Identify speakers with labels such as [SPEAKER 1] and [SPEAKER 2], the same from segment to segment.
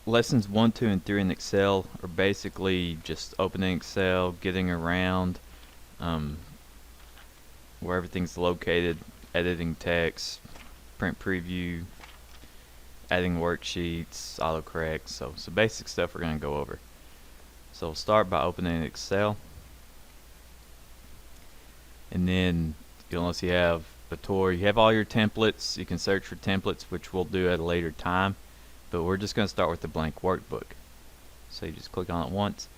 [SPEAKER 1] lessons 1, 2, and 3 in Excel are basically just opening Excel, getting around um, where everything's located, editing text, print preview, adding worksheets, autocorrect, so basic stuff we're going to go over. So we'll start by opening Excel, and then you'll notice you have a tour. You have all your templates. You can search for templates, which we'll do at a later time, but we're just going to start with the blank workbook. So you just click on it once.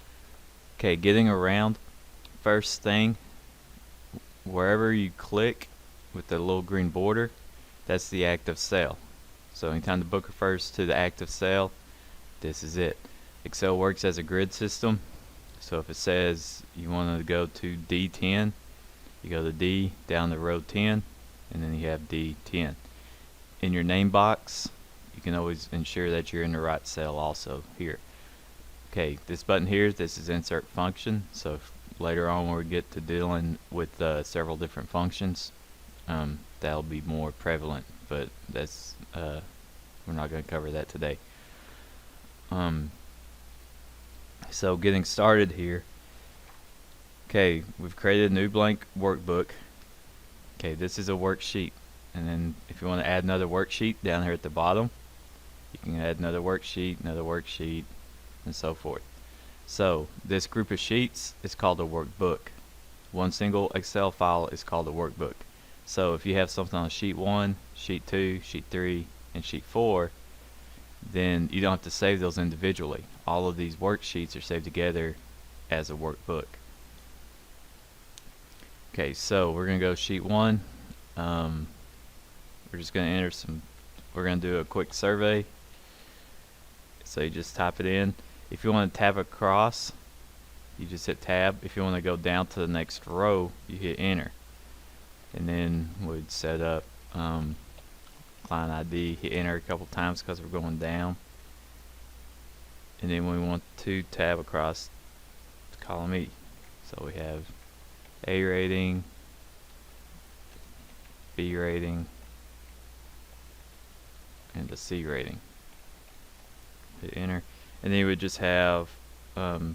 [SPEAKER 1] Okay, getting around, first thing, wherever you click with the little green border, that's the active cell. So anytime the book refers to the active cell, this is it. Excel works as a grid system, so if it says you want to go to D10, you go to D, down to row 10, and then you have D10. In your name box, you can always ensure that you're in the right cell also here. Okay, this button here, this is insert function, so if later on when we get to dealing with several different functions, that'll be more prevalent, but that's we're not going to cover that today. So getting started here. Okay, we've created a new blank workbook. Okay, this is a worksheet, and then if you want to add another worksheet down here at the bottom, you can add another worksheet, and so forth. So this group of sheets is called a workbook. One single Excel file is called a workbook. So if you have something on sheet 1, sheet 2, sheet 3, and sheet 4, then you don't have to save those individually. All of these worksheets are saved together as a workbook. Okay, so we're going to go sheet 1. We're just going to enter we're going to do a quick survey. So you just type it in. If you want to tab across, you just hit tab. If you want to go down to the next row, you hit enter. And then we'd set up client ID, hit enter a couple times because we're going down. And then we want to tab across to column E. So we have A rating, B rating, and the C rating. Hit enter. And then you would just have the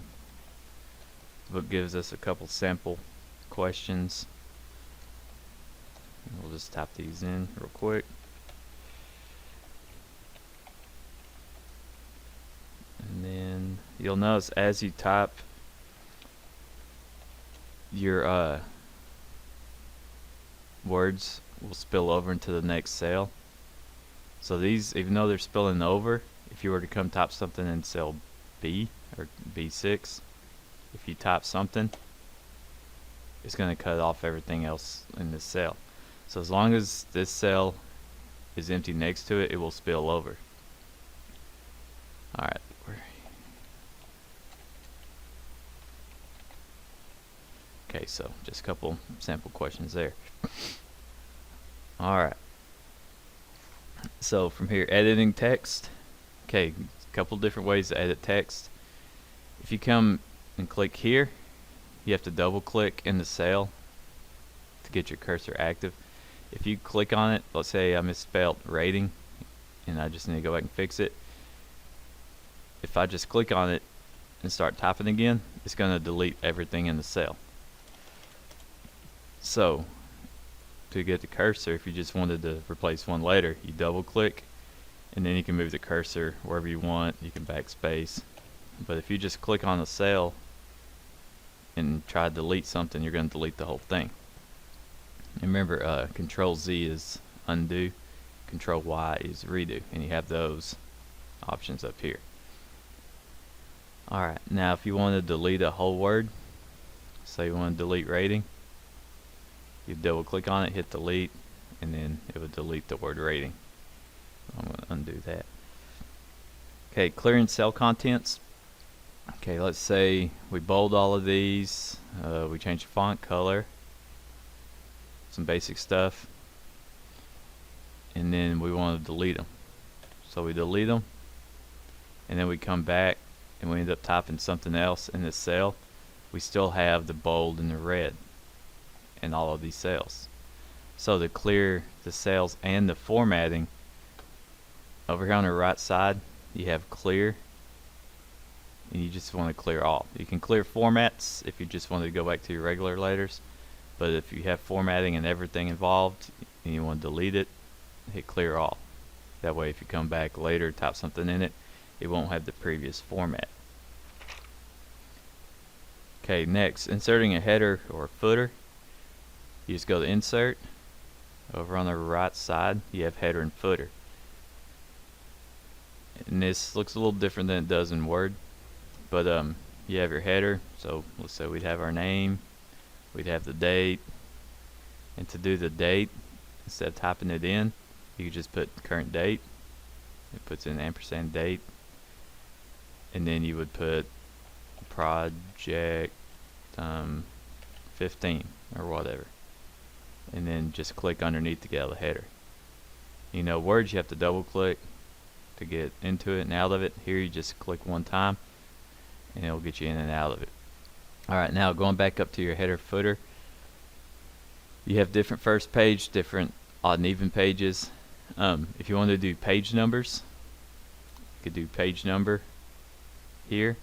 [SPEAKER 1] book gives us a couple sample questions. We'll just type these in real quick. And then you'll notice as you type, your words will spill over into the next cell. So these, even though they're spilling over, if you were to come type something in cell B or B6, if you type something, it's going to cut off everything else in this cell. So as long as this cell is empty next to it, it will spill over. Alright. Okay, so just a couple sample questions there. Alright. So from here, editing text. Okay, a couple different ways to edit text. If you come and click here, you have to double click in the cell to get your cursor active. If you click on it, let's say I misspelled rating and I just need to go back and fix it. If I just click on it and start typing again, it's going to delete everything in the cell. So to get the cursor, if you just wanted to replace one letter, you double click and then you can move the cursor wherever you want. You can backspace. But if you just click on the cell and try to delete something, you're going to delete the whole thing. And remember, Control Z is undo, Control Y is redo, and you have those options up here. Alright, now if you want to delete a whole word, say you want to delete rating, you double click on it, hit delete, and then it would delete the word rating. I'm going to undo that. Okay, clearing cell contents. Okay, let's say we bold all of these, we change the font color, some basic stuff, and then we want to delete them. So we delete them, and then we come back and we end up typing something else in this cell. We still have the bold and the red in all of these cells. So to clear the cells and the formatting, over here on the right side you have clear, and you just want to clear all. You can clear formats if you just wanted to go back to your regular letters, but if you have formatting and everything involved and you want to delete it, hit clear all. That way if you come back later, type something in it, it won't have the previous format. Okay, next, inserting a header or a footer. You just go to insert. Over on the right side you have header and footer, and this looks a little different than it does in Word, but you have your header. So let's say we'd have our name, we'd have the date, and to do the date, instead of typing it in, you could just put current date. It puts in ampersand date, and then you would put project 15 or whatever, and then just click underneath to get out of the header. You know, Words you have to double click to get into it and out of it. Here you just click one time and it'll get you in and out of it. Alright, now going back up to your header footer, you have different first page, different odd and even pages. If you want to do page numbers, you could do page number here,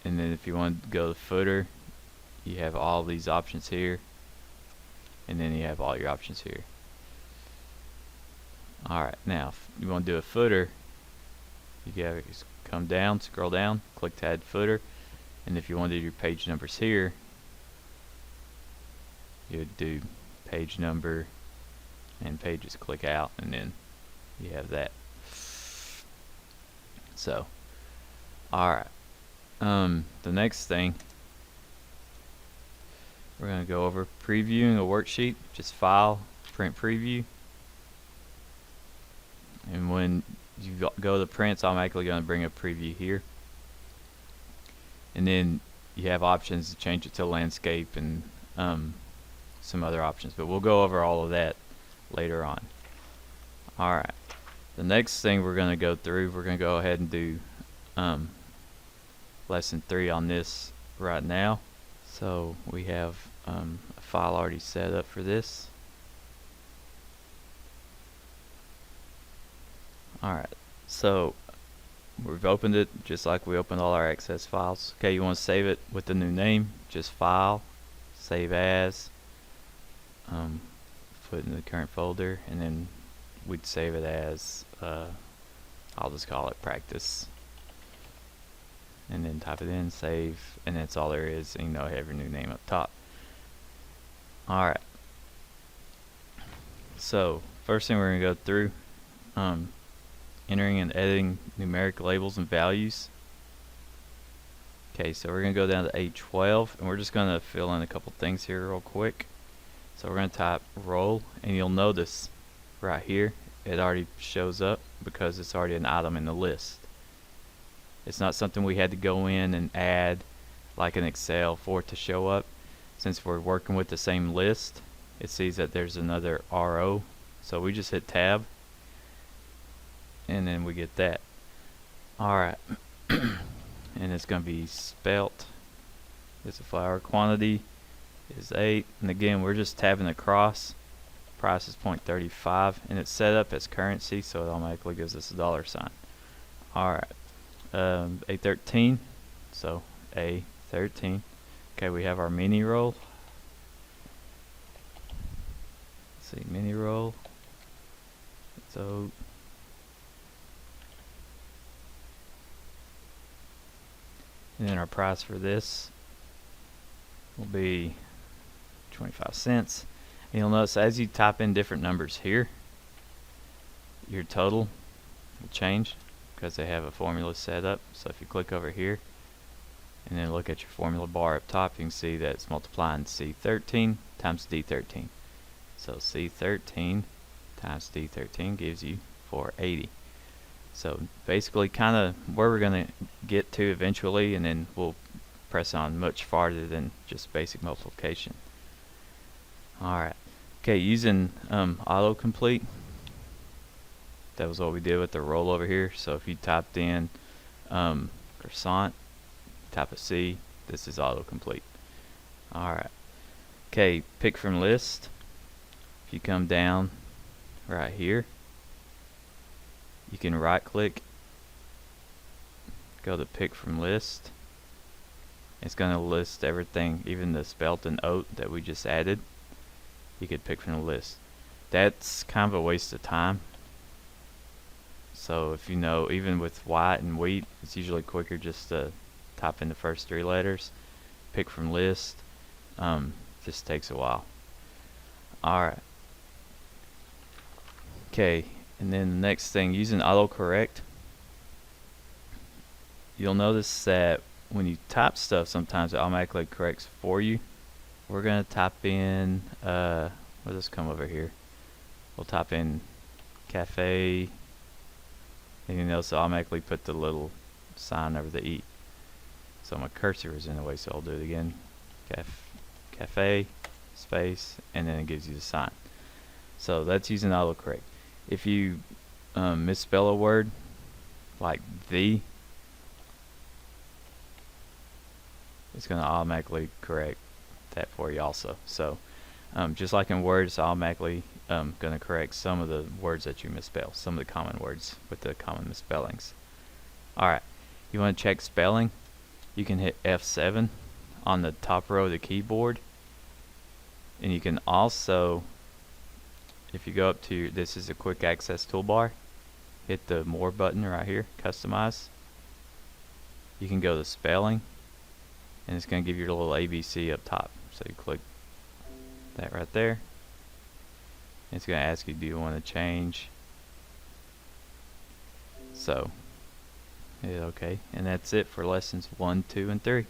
[SPEAKER 1] and then if you want to go to footer, you have all these options here, and then you have all your options here. Alright, now if you want to do a footer, you gotta just come down, scroll down, click to add footer, and if you want to do your page numbers here, you would do page number and pages, click out, and then you have that. So alright, the next thing we're going to go over previewing a worksheet. Just file, print preview, and when you go to print, it's automatically going to bring a preview here, and then you have options to change it to landscape and some other options, but we'll go over all of that later on. Alright, the next thing we're going to go through, we're going to go ahead and do lesson 3 on this right now. So we have a file already set up for this. Alright, so we've opened it just like we opened all our Access files. Okay, you want to save it with the new name, just File, Save As, put it in the current folder, and then we'd save it as, I'll just call it Practice, and then type it in, save, and that's all there is, and you know, have your new name up top. Alright, so first thing we're going to go through, entering and editing numeric labels and values. Okay, so we're going to go down to A12, and we're just going to fill in a couple things here real quick. So we're going to type roll, and you'll notice right here it already shows up because it's already an item in the list. It's not something we had to go in and add like in Excel for it to show up. Since we're working with the same list, it sees that there's another RO, so we just hit tab and then we get that. Alright, and it's going to be spelt. It's a flour quantity is 8, and again we're just tabbing across. Price is 0.35, and it's set up as currency, so it automatically gives us a $sign. Alright, A13, so A13. Okay, we have our mini roll. Let's see, mini roll. So and then our price for this will be 25 cents. And you'll notice as you type in different numbers here, your total will change because they have a formula set up. So if you click over here and then look at your formula bar up top, you can see that it's multiplying C13 times D13. So C13 times D13 gives you 480. So basically kind of where we're going to get to eventually, and then we'll press on much farther than just basic multiplication. Alright, okay, using autocomplete, that was what we did with the roll over here. So if you typed in croissant, type a C, this is autocomplete. Alright, okay, pick from list. If you come down right here, you can right click go to pick from list. It's going to list everything, even the spelt and oat that we just added. You could pick from the list. That's kind of a waste of time. So if you know, even with white and wheat, it's usually quicker just to type in the first 3 letters. Pick from list. Just takes a while. Alright. Okay, and then the next thing, using autocorrect. You'll notice that when you type stuff, sometimes it automatically corrects for you. We're going to type in, we'll just come over here. We'll type in cafe, and you notice it automatically put the little sign over the E. So my cursor is in the way, so I'll do it again. Cafe, space, and then it gives you the sign. So that's using autocorrect. If you misspell a word, like the, it's going to automatically correct that for you also. So just like in Word, it's automatically going to correct some of the words that you misspell, some of the common words with the common misspellings. Alright, you want to check spelling? You can hit F7 on the top row of the keyboard, and you can also, if you go up to, this is a quick access toolbar, hit the more button right here, customize. You can go to spelling, and it's going to give you a little ABC up top. So you click that right there. It's going to ask you, do you want to change? So hit OK, and that's it for lessons 1, 2, and 3.